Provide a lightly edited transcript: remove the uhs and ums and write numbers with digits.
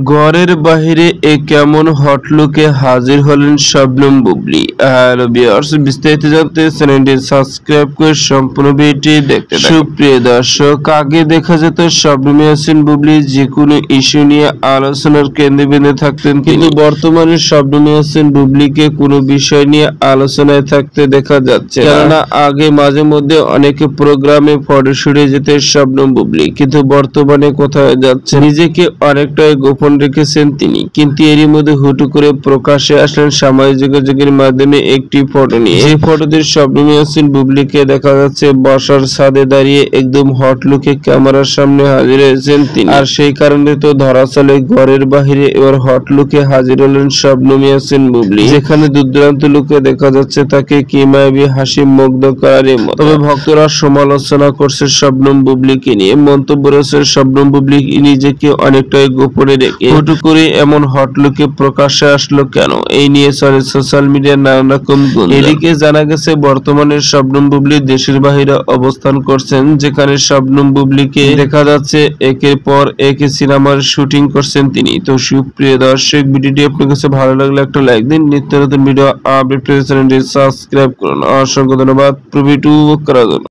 ঘরের বাহিরে কেমন হট লুকে হাজির হলেন শবনম বুবলী। হ্যালো ভিউয়ার্স, বিস্তারিত জানতে চ্যানেলটি সাবস্ক্রাইব করে সম্পূর্ণ ভিডিওটি দেখতে থাকুন। সুপ্রিয় দর্শক, আগে দেখা যেত শবনম ইয়াসমিন বুবলী যে কোনো ইস্যু নিয়ে আলোচনার কেন্দ্রবিন্দুতে থাকতেন, কিন্তু বর্তমানে শবনম ইয়াসমিন বুবলীকে কোনো বিষয় নিয়ে আলোচনায় থাকতে দেখা যাচ্ছে। কেননা আগে মাঝে মধ্যে অনেক প্রোগ্রামে ফটোশুটে যেতে শবনম বুবলী, কিন্তু বর্তমানে কোথায় যাচ্ছে নিজেকে অনেকটাই গোপন রেখেছেন তিনি। কিন্তু এরই মধ্যে হুটু করে প্রকাশ্যে আসলেন সামাজিক যোগাযোগের মাধ্যমে একটি ফটো নিয়ে। এই ফটোতে শবনম ইয়াসমিন বুবলীকে দেখা যাচ্ছে বসার ছাদে দাঁড়িয়ে একদম হট লুকে ক্যামেরার সামনে হাজির হয়েছেন তিনি। আর সেই কারণে তো ধরা চলে ঘরের বাহিরে এবার হট লুকে হাজির হলেন শবনম ইয়াসমিন বুবলী, যেখানে দূরদূরান্ত লুকে দেখা যাচ্ছে তাকে কি মায়াবী হাসি মুগ্ধ করার মতো। তবে ভক্তরা সমালোচনা করছে শবনম বুবলীকে নিয়ে। মন্তব্য রয়েছে শবনম বুবলী নিজেকে অনেকটাই গোপনে রেখে হুটু করে এমন হট লুকে প্রকাশ্যে আসলো কেন, এই নিয়ে চলে সোশ্যাল মিডিয়ার নানান রকম গুঞ্জন। এদিকে জানা গেছে বর্তমানে শবনম বুবলী দেশের বাইরে অবস্থান করছেন, যেখানে শবনম বুবলীকে দেখা যাচ্ছে একের পর এক সিনেমার শুটিং করছেন তিনি। তো সুপ্রিয় দর্শক, ভিডিওটি আপনার কাছে ভালো লাগলে একটা লাইক দিন। নিত্য নতুন ভিডিও আপডেট পেতে চ্যানেলটি সাবস্ক্রাইব করুন। অসংখ্য ধন্যবাদ ভিডিওটি করার জন্য।